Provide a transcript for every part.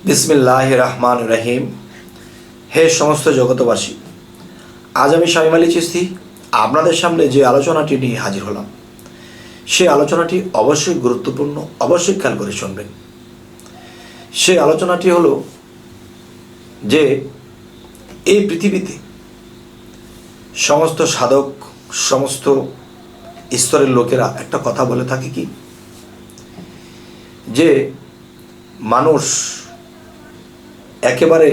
বিসমিল্লাহির রহমানির রহিম। হে সমস্ত জগতবাসী, আজ আমি শামীম আলী চিশতি আপনাদের সামনে যে আলোচনাটি নিয়ে হাজির হলাম, সেই আলোচনাটি অবশ্যই গুরুত্বপূর্ণ, অবশ্যই খেয়াল করে শুনবেন। সেই আলোচনাটি হলো যে এই পৃথিবীতে সমস্ত সাধক, সমস্ত স্তরের লোকেরা একটা কথা বলে থাকে কি, যে মানুষ একেবারে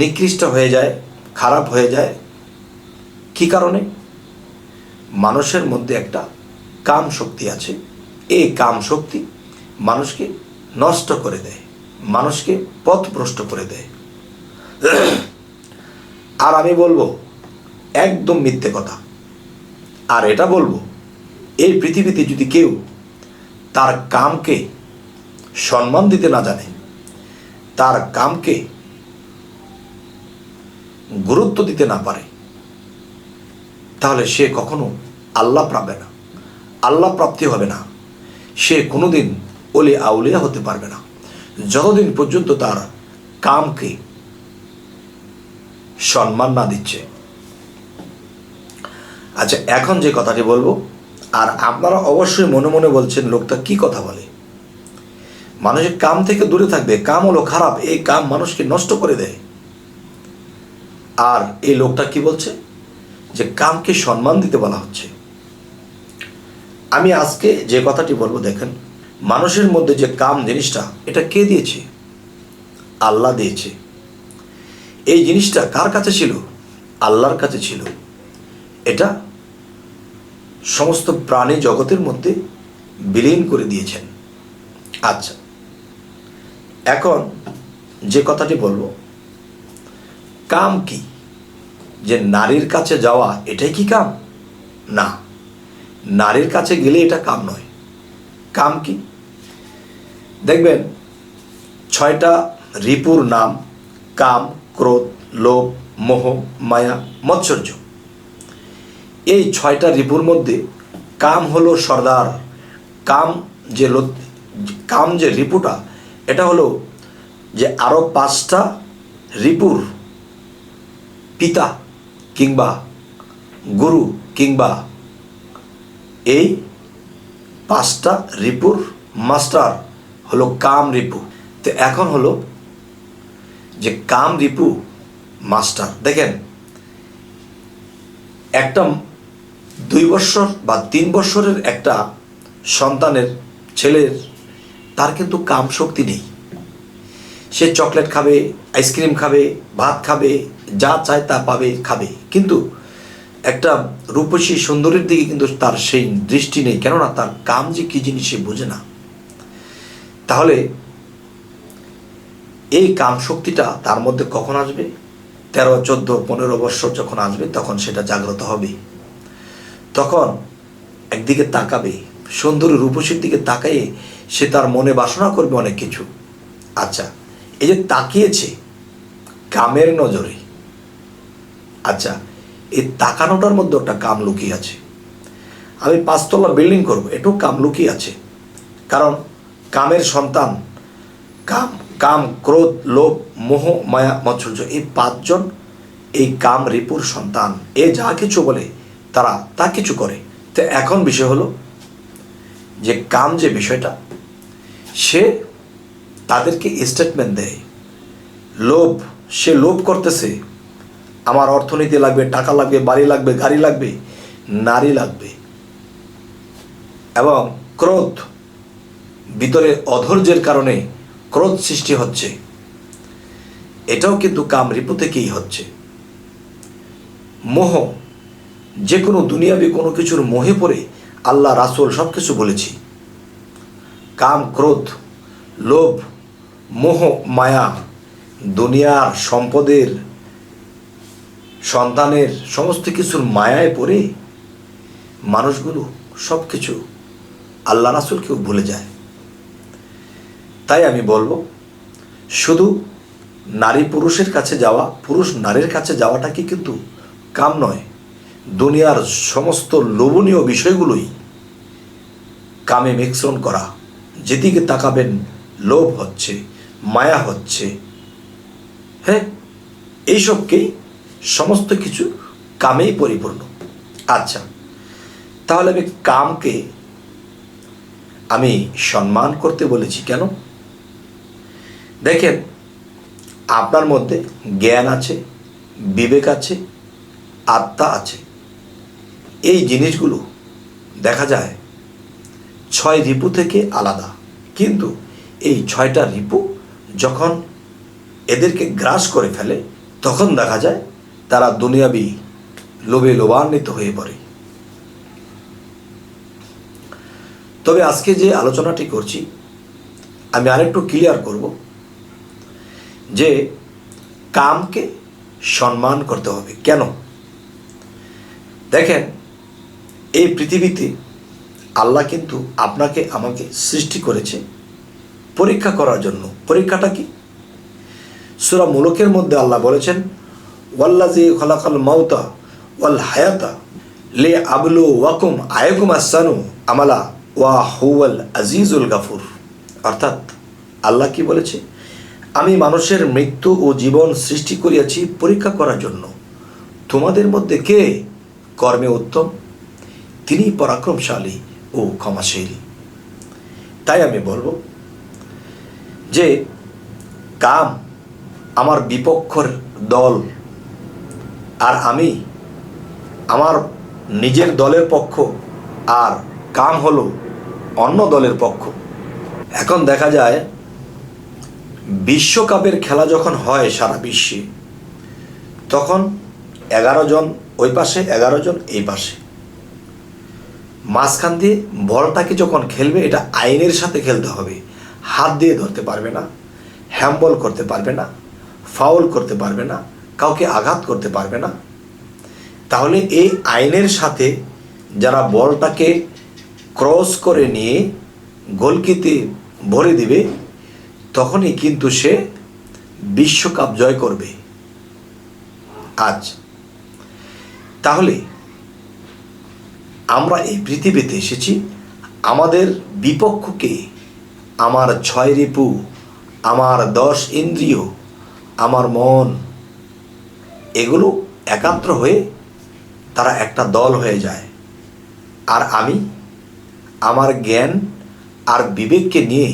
নিকৃষ্ট হয়ে যায়, খারাপ হয়ে যায়। কি কারণে? মানুষের মধ্যে একটা কাম শক্তি আছে। এই কাম শক্তি মানুষকে নষ্ট করে দেয়, মানুষকে পথভ্রষ্ট করে দেয়। আর আমি বলবো একদম মিথ্যে কথা। আর এটা বলবো, এই পৃথিবীতে যদি কেউ তার কামকে সম্মান দিতে না জানে, তার কামকে গুরুত্ব দিতে না পারে, তাহলে সে কখনো আল্লাহ পাবে না, আল্লাহ প্রাপ্তি হবে না। সে কোনোদিন ওলি আউলিয়া হতে পারবে না, যতদিন পর্যন্ত তার কামকে সম্মান না দিচ্ছে। আচ্ছা, এখন যে কথাটি বলবো, আর আপনারা অবশ্যই মনে মনে বলছেন লোকটা কি কথা বলে, মানুষের কাম থেকে দূরে থাকবে, কাম হলো খারাপ, এই কাম মানুষকে নষ্ট করে দেয়। আর এই লোকটা কি বলছে যে কামকে সম্মান দিতে বলা হচ্ছে। আমি আজকে যে কথাটি বলবো, দেখেন, মানুষের মধ্যে যে কাম জিনিসটা, এটা কে দিয়েছে? আল্লাহ দিয়েছে। এই জিনিসটা কার কাছে ছিল? আল্লাহর কাছে ছিল। এটা সমস্ত প্রাণী জগতের মধ্যে বিলীন করে দিয়েছেন। আচ্ছা, এখন যে কথাটি বলবো, কাম কি? যে নারীর কাছে যাওয়া, এটাই কি কাম? না, নারীর কাছে গেলে এটা কাম নয়। কাম কি? দেখবেন 6টা রিপুর নাম: কাম, ক্রোধ, লোভ, মোহ, মায়া, মৎসর্য। এই 6টা রিপুর মধ্যে কাম হলো সর্দার। কাম যে রিপুটা, এটা হলো যে আরো 5টা রিপুর পিতা কিংবা গুরু, কিংবা এই 5টা রিপুর মাস্টার হলো কাম রিপু। তো এখন হলো যে কাম রিপু মাস্টার। দেখেন, একটা 2 বছর বা 3 বছরের একটা সন্তানের, ছেলের, তার কিন্তু কাম শক্তি নেই। সে চকলেট খাবে, আইসক্রিম খাবে, ভাত খাবে, যা চায় তা পাবে, খাবে, কিন্তু একটা রূপসী সুন্দরীর দিকে কিন্তু তার সেই দৃষ্টি নেই। কেননা তার কাম যে কি জিনিস সে বোঝে না। তাহলে এই কাম শক্তিটা তার মধ্যে কখন আসবে? 13, 14, 15 বছর যখন আসবে, তখন সেটা জাগ্রত হবে। তখন একদিকে তাকাবে, সুন্দরী রূপসীর দিকে তাকায়ে সে তার মনে বাসনা করবে অনেক কিছু। আচ্ছা, এই যে তাকিয়েছে কামের নজরে, আচ্ছা, এই তাকানোটার মধ্যে একটা কাম লুকিয়ে আছে। আমি 5 তলা বিল্ডিং করবো, এটাও কাম লুকিয়ে আছে। কারণ কামের সন্তান, কাম, ক্রোধ, লোভ, মোহ, মায়া, মৎসর্য, এই 5জন এই কাম রিপুর সন্তান। এ যা কিছু বলে তারা তা কিছু করে। তো এখন বিষয় হলো যে কাম যে বিষয়টা, সে তাদেরকে স্টেটমেন্ট দেয়। লোভ, সে লোভ করতেছে, আমার অর্থনীতি লাগবে, টাকা লাগবে, বাড়ি লাগবে, গাড়ি লাগবে, নারী লাগবে। এবং ক্রোধ, ভিতরে অধৈর্যের কারণে ক্রোধ সৃষ্টি হচ্ছে, এটাও কিন্তু কাম রিপু থেকেই হচ্ছে। মোহ, যে কোনো দুনিয়াবি কোনো কিছুর মোহে পড়ে, আল্লাহ, রাসূল সব কিছু বলেছি। কাম, ক্রোধ, লোভ, মোহ, মায়া, দুনিয়ার সম্পদের, সন্তানের, সমস্ত কিছুর মায়ায় পড়ে মানুষগুলো সব কিছু আল্লাহ রাসূলকেও ভুলে যায়। তাই আমি বলবো, শুধু নারী পুরুষের কাছে যাওয়া, পুরুষ নারীর কাছে যাওয়াটা কি কিন্তু কাম নয়। দুনিয়ার সমস্ত লোভনীয় বিষয়গুলোই কামে মিশ্রণ করা। যেদিকে তাকাবেন লোভ হচ্ছে, মায়া হচ্ছে, হ্যাঁ, এইসবকেই সমস্ত কিছু কামেই পরিপূর্ণ। আচ্ছা, তাহলে কামকে আমি সম্মান করতে বলেছি কেন? দেখেন, আপনার মধ্যে জ্ঞান আছে, বিবেক আছে, আত্মা আছে। এই জিনিসগুলো দেখা যায় 6 রিপু থেকে আলাদা, কিন্তু এই 6টা রিপু যখন এদেরকে গ্রাস করে ফেলে তখন দেখা যায় তারা দুনিয়াবি লোভে লোভান্বিত হয়ে পড়ে। তবে আজকে যে আলোচনাটি করছি আমি আরেকটু ক্লিয়ার করব যে কামকে সম্মান করতে হবে কেন। দেখেন, এই পৃথিবীতে আল্লাহ কিন্তু আপনাকে আমাকে সৃষ্টি করেছে পরীক্ষা করার জন্য। পরীক্ষাটা কি? সূরা মুলুকের মধ্যে আল্লাহ বলেছেন, ওয়াল্লাযী খালাকাল মাউতা ওয়াল হায়াতা লিয়াবলুওয়াকুম আইয়াকুম আহসানু আমালা ওয়া হুয়াল আজিজুল গাফুর। অর্থাৎ আল্লাহ কি বলেছে? আমি মানুষের মৃত্যু ও জীবন সৃষ্টি করিয়াছি পরীক্ষা করার জন্য। তোমাদের মধ্যে কে কর্মে উত্তম? তিনি পরাক্রমশালী ও ক্ষমাশীল। তাই আমি বলবো যে কাম আমার বিপক্ষের দল, আর আমি আমার নিজের দলের পক্ষ, আর কাম হলো অন্য দলের পক্ষ। এখন দেখা যায় বিশ্বকাপের খেলা যখন হয় সারা বিশ্বে, তখন 11 জন ওই পাশে, 11 জন এই পাশে, মাঝখান দিয়ে বলটাকে যখন খেলবে এটা আইনের সাথে খেলতে হবে। হাত দিয়ে ধরতে পারবে না, হ্যাম্বল করতে পারবে না, ফাউল করতে পারবে না, কাউকে আঘাত করতে পারবে না। তাহলে এই আইনের সাথে যারা বলটাকে ক্রস করে নিয়ে গোলকিতে ভরে দিবে, তখনই কিন্তু সে বিশ্বকাপ জয় করবে। আজ তাহলে আমরা এই পৃথিবীতে এসেছি আমাদের বিপক্ষকে আমার 6 রিপু, আমার 10 ইন্দ্রিয়, আমার মন, এগুলো একাত্র হয়ে তারা একটা দল হয়ে যায়। আর আমি আমার জ্ঞান আর বিবেককে নিয়ে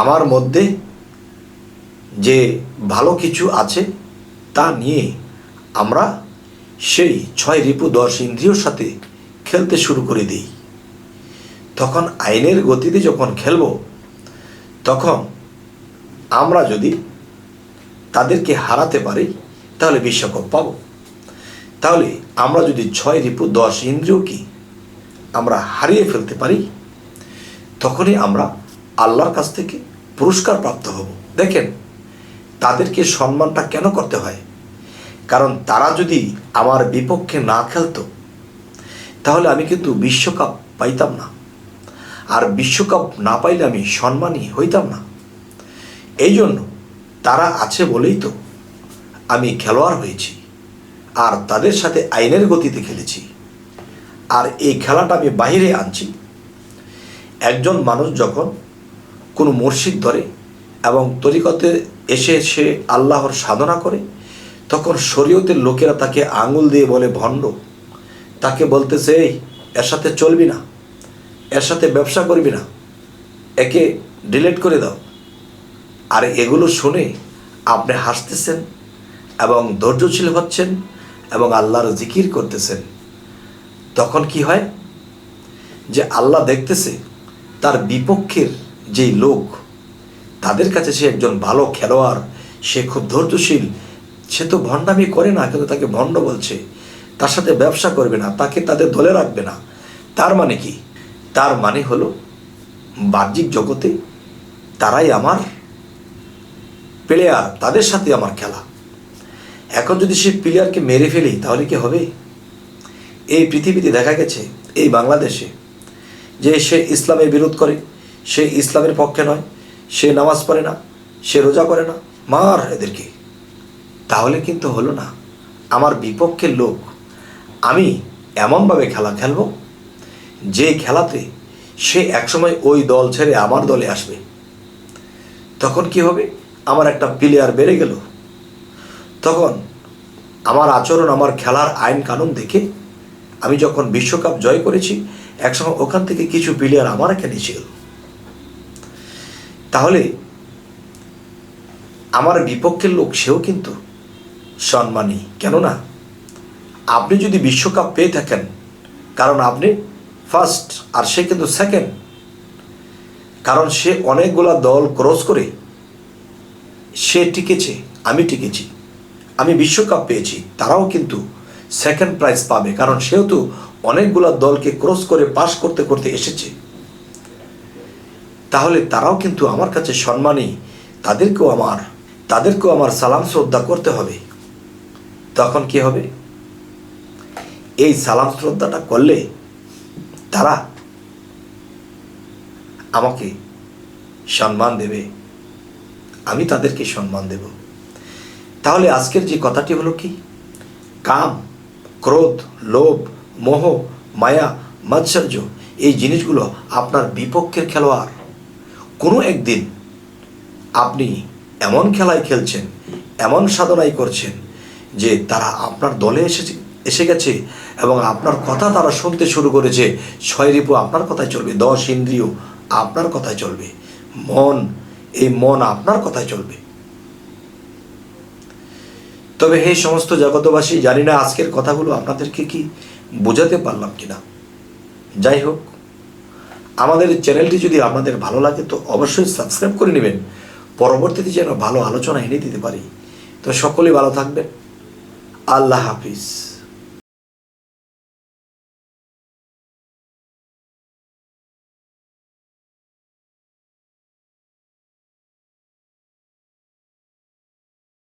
আমার মধ্যে যে ভালো কিছু আছে তা নিয়ে আমরা সেই 6 রিপু 10 ইন্দ্রিয়র সাথে খেলতে শুরু করে দিই। তখন আইনের গতিতে যখন খেলব, তখন আমরা যদি তাদেরকে হারাতে পারি তাহলে বিশ্বকাপ পাব। তাহলে আমরা যদি 6 রিপু 10 ইন্দ্রিয়কে আমরা হারিয়ে ফেলতে পারি, তখনই আমরা আল্লাহর কাছ থেকে পুরস্কার প্রাপ্ত হব। দেখেন, তাদেরকে সম্মানটা কেন করতে হয়? কারণ তারা যদি আমার বিপক্ষে না খেলতো তাহলে আমি কিন্তু বিশ্বকাপ পাইতাম না, আর বিশ্বকাপ না পাইলে আমি সম্মানী হইতাম না। এই জন্য তারা আছে বলেই তো আমি খেলোয়াড় হয়েছি, আর তাদের সাথে আইনের গতিতে খেলেছি। আর এই খেলাটা আমি বাইরে আনছি। একজন মানুষ যখন কোনো মুর্শিদ ধরে এবং তরিকতে এসে সে আল্লাহর সাধনা করে, তখন শরীয়তের লোকেরা তাকে আঙুল দিয়ে বলে ভণ্ড। তাকে বলতেছে, এই এর সাথে চলবি না, এর সাথে ব্যবসা করবি না, একে ডিলিট করে দাও। আর এগুলো শুনে আপনি হাসতেছেন এবং ধৈর্যশীল হচ্ছেন এবং আল্লাহর জিকির করতেছেন। তখন কি হয় যে আল্লাহ দেখতেছে তার বিপক্ষের যেই লোক, তাদের কাছে সে একজন ভালো খেলোয়াড়, সে খুব ধৈর্যশীল, সে তো ভণ্ডামি করে না, কিন্তু তাকে ভণ্ড বলছে, তার সাথে ব্যবসা করবে না, তাকে তাদের দলে রাখবে না। তার মানে কি? তার মানে হলো বাহ্যিক জগতে তারাই আমার প্লেয়ার, তাদের সাথে আমার খেলা। এখন যদি সে প্লেয়ারকে মেরে ফেলি তাহলে কি হবে? এই পৃথিবীতে দেখা গেছে, এই বাংলাদেশে, যে সে ইসলামের বিরোধ করে, সে ইসলামের পক্ষে নয়, সে নামাজ পড়ে না, সে রোজা করে না, মার এদেরকে। তাহলে কিন্তু হলো না। আমার বিপক্ষের লোক আমি এমনভাবে খেলা খেলব যে খেলাতে সে একসময় ওই দল ছেড়ে আমার দলে আসবে। তখন কি হবে? আমার একটা প্লেয়ার বেড়ে গেল। তখন আমার আচরণ, আমার খেলার আইন কানুন দেখে আমি যখন বিশ্বকাপ জয় করেছি, একসময় ওখান থেকে কিছু প্লেয়ার আমার এখানে এসে গেল। তাহলে আমার বিপক্ষের লোক সেও কিন্তু সম্মানী। কেননা আপনি যদি বিশ্বকাপ পেয়ে থাকেন, কারণ আপনি ফার্স্ট আর সে কিন্তু সেকেন্ড, কারণ সে অনেকগুলা দল ক্রস করে সে টিকেছে, আমি টিকেছি, আমি বিশ্বকাপ পেয়েছি, তারাও কিন্তু সেকেন্ড প্রাইজ পাবে, কারণ সেও তো অনেকগুলা দলকে ক্রস করে পাস করতে করতে এসেছে। তাহলে তারাও কিন্তু আমার কাছে সম্মানী, তাদেরকেও আমার সালাম শ্রদ্ধা করতে হবে। তখন কি হবে? এই সালাম শ্রদ্ধাটা করলে তারা আমাকে সম্মান দেবে, আমি তাদেরকে সম্মান দেব। তাহলে আজকের যে কথাটি হলো কি, কাম, ক্রোধ, লোভ, মোহ, মায়া, মাৎসর্য, এই জিনিসগুলো আপনার বিপক্ষের খেলোয়াড়। কোনো একদিন আপনি এমন খেলায় খেলছেন, এমন সাধনাই করছেন যে তারা আপনার দলে এসে গেছে এবং আপনার কথা তারা শুনতে শুরু করেছে। 6 রিপু আপনার কথায় চলবে, 10 ইন্দ্রিয় আপনার কথায় চলবে, এই মন আপনার কথায় চলবে। তবে হে সমস্ত জগতবাসী, জানি না আজকের কথাগুলো আপনাদেরকে কি বোঝাতে পারলাম কিনা। যাই হোক, আমাদের চ্যানেলটি যদি আপনাদের ভালো লাগে তো অবশ্যই সাবস্ক্রাইব করে নেবেন, পরবর্তীতে যেন ভালো আলোচনা এনে দিতে পারি। তো সকলেই ভালো থাকবেন। আল্লাহ হাফিজ।